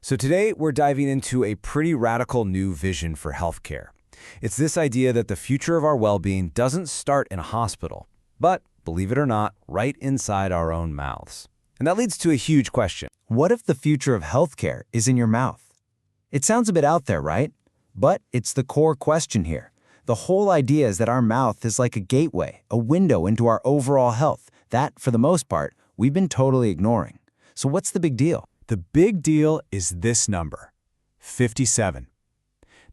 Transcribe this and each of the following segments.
So today we're diving into a pretty radical new vision for healthcare. It's this idea that the future of our well-being doesn't start in a hospital, but, believe it or not, right inside our own mouths. And that leads to a huge question. What if the future of healthcare is in your mouth? It sounds a bit out there, right? But it's the core question here. The whole idea is that our mouth is like a gateway, a window into our overall health that, for the most part, we've been totally ignoring. So what's the big deal? The big deal is this number, 57.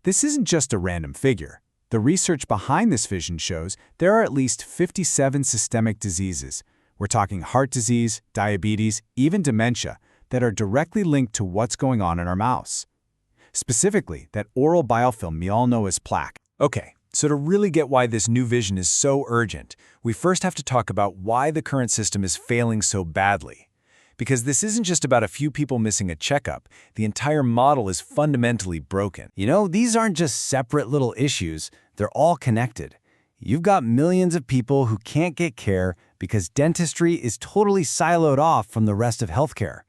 This isn't just a random figure. The research behind this vision shows there are at least 57 systemic diseases. We're talking heart disease, diabetes, even dementia, that are directly linked to what's going on in our mouths. Specifically, that oral biofilm we all know as plaque. Okay, so to really get why this new vision is so urgent, we first have to talk about why the current system is failing so badly. Because this isn't just about a few people missing a checkup. The entire model is fundamentally broken. You know, these aren't just separate little issues. They're all connected. You've got millions of people who can't get care because dentistry is totally siloed off from the rest of healthcare.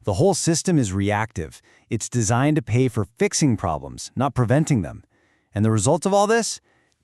The whole system is reactive. It's designed to pay for fixing problems, not preventing them. And the result of all this?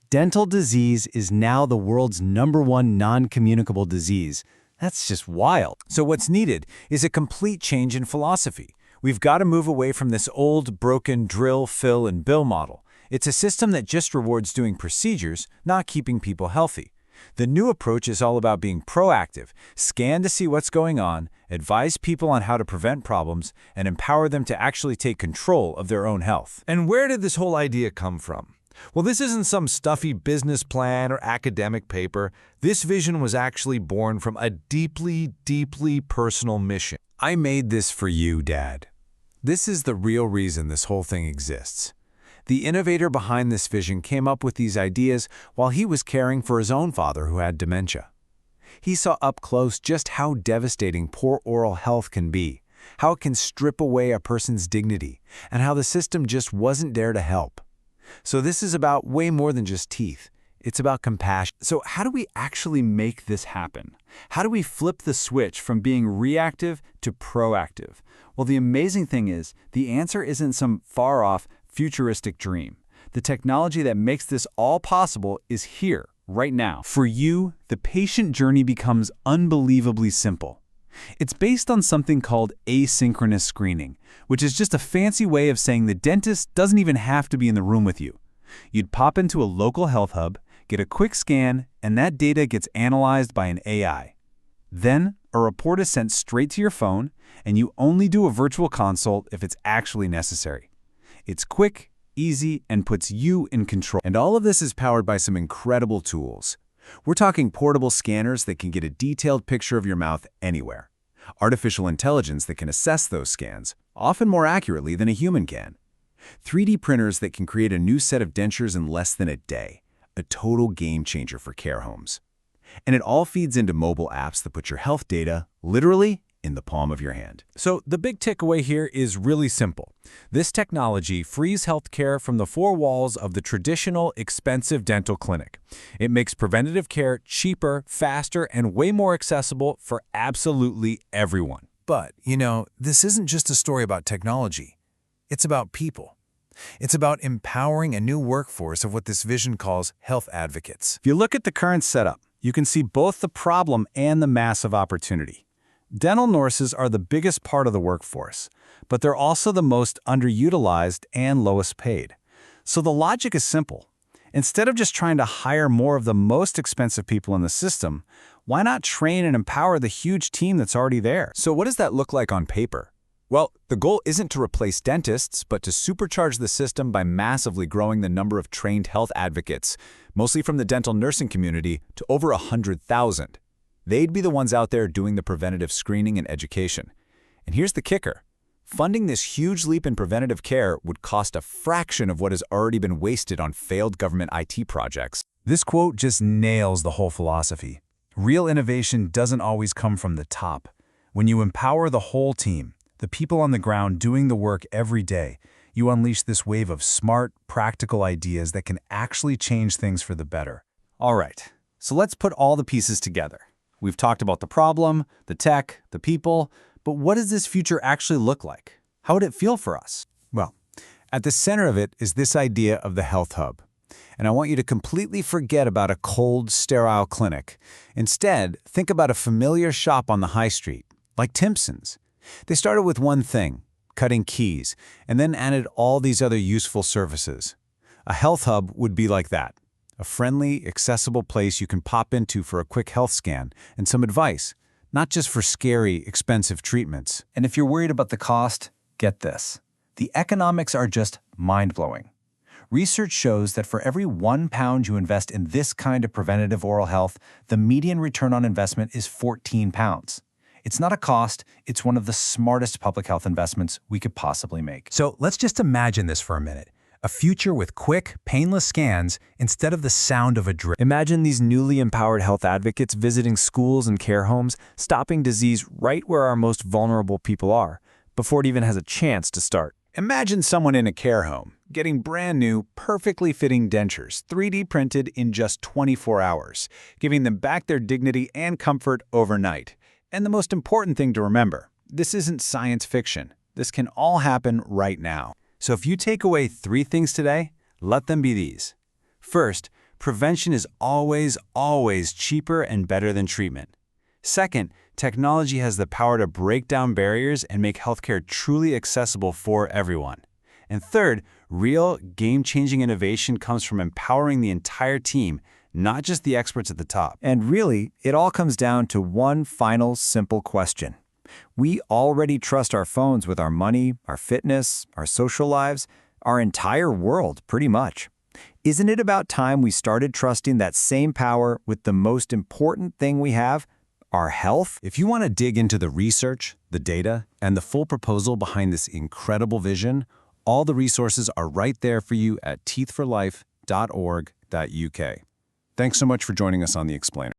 Dental disease is now the world's #1 non-communicable disease. That's just wild. So what's needed is a complete change in philosophy. We've got to move away from this old, broken drill, fill, and bill model. It's a system that just rewards doing procedures, not keeping people healthy. The new approach is all about being proactive, scan to see what's going on, advise people on how to prevent problems, and empower them to actually take control of their own health. And where did this whole idea come from? Well, this isn't some stuffy business plan or academic paper. This vision was actually born from a deeply, deeply personal mission. I made this for you, Dad. This is the real reason this whole thing exists. The innovator behind this vision came up with these ideas while he was caring for his own father who had dementia. He saw up close just how devastating poor oral health can be, how it can strip away a person's dignity, and how the system just wasn't there to help. So this is about way more than just teeth. It's about compassion. So how do we actually make this happen? How do we flip the switch from being reactive to proactive? Well, the amazing thing is, the answer isn't some far-off, futuristic dream. The technology that makes this all possible is here, right now. For you, the patient journey becomes unbelievably simple. It's based on something called asynchronous screening, which is just a fancy way of saying the dentist doesn't even have to be in the room with you. You'd pop into a local health hub, get a quick scan, and that data gets analyzed by an AI. Then, a report is sent straight to your phone, and you only do a virtual consult if it's actually necessary. It's quick, easy, and puts you in control. And all of this is powered by some incredible tools. We're talking portable scanners that can get a detailed picture of your mouth anywhere. Artificial intelligence that can assess those scans, often more accurately than a human can. 3D printers that can create a new set of dentures in less than a day. A total game changer for care homes. And it all feeds into mobile apps that put your health data, literally, in the palm of your hand. So the big takeaway here is really simple. This technology frees healthcare from the four walls of the traditional, expensive dental clinic. It makes preventative care cheaper, faster, and way more accessible for absolutely everyone. But, you know, this isn't just a story about technology. It's about people. It's about empowering a new workforce of what this vision calls health advocates. If you look at the current setup, you can see both the problem and the massive opportunity. Dental nurses are the biggest part of the workforce, but they're also the most underutilized and lowest paid. So the logic is simple. Instead of just trying to hire more of the most expensive people in the system, why not train and empower the huge team that's already there? So what does that look like on paper? Well, the goal isn't to replace dentists, but to supercharge the system by massively growing the number of trained health advocates, mostly from the dental nursing community, to over 100,000. They'd be the ones out there doing the preventative screening and education. And here's the kicker. Funding this huge leap in preventative care would cost a fraction of what has already been wasted on failed government IT projects. This quote just nails the whole philosophy. Real innovation doesn't always come from the top. When you empower the whole team, the people on the ground doing the work every day, you unleash this wave of smart, practical ideas that can actually change things for the better. All right, so let's put all the pieces together. We've talked about the problem, the tech, the people, but what does this future actually look like? How would it feel for us? Well, at the center of it is this idea of the health hub. And I want you to completely forget about a cold, sterile clinic. Instead, think about a familiar shop on the high street, like Timpson's. They started with one thing, cutting keys, and then added all these other useful services. A health hub would be like that. A friendly, accessible place you can pop into for a quick health scan and some advice, not just for scary, expensive treatments. And if you're worried about the cost, get this. The economics are just mind-blowing. Research shows that for every £1 you invest in this kind of preventative oral health, the median return on investment is £14. It's not a cost, it's one of the smartest public health investments we could possibly make. So let's just imagine this for a minute. A future with quick, painless scans instead of the sound of a drip. Imagine these newly empowered health advocates visiting schools and care homes, stopping disease right where our most vulnerable people are, before it even has a chance to start. Imagine someone in a care home getting brand new, perfectly fitting dentures 3D printed in just 24 hours, giving them back their dignity and comfort overnight. And the most important thing to remember, this isn't science fiction. This can all happen right now. So if you take away 3 things today, let them be these. First, prevention is always, always cheaper and better than treatment. Second, technology has the power to break down barriers and make healthcare truly accessible for everyone. And third, real, game-changing innovation comes from empowering the entire team, not just the experts at the top. And really, it all comes down to one final simple question. We already trust our phones with our money, our fitness, our social lives, our entire world, pretty much. Isn't it about time we started trusting that same power with the most important thing we have, our health? If you want to dig into the research, the data, and the full proposal behind this incredible vision, all the resources are right there for you at teethforlife.org.uk. Thanks so much for joining us on The Explainer.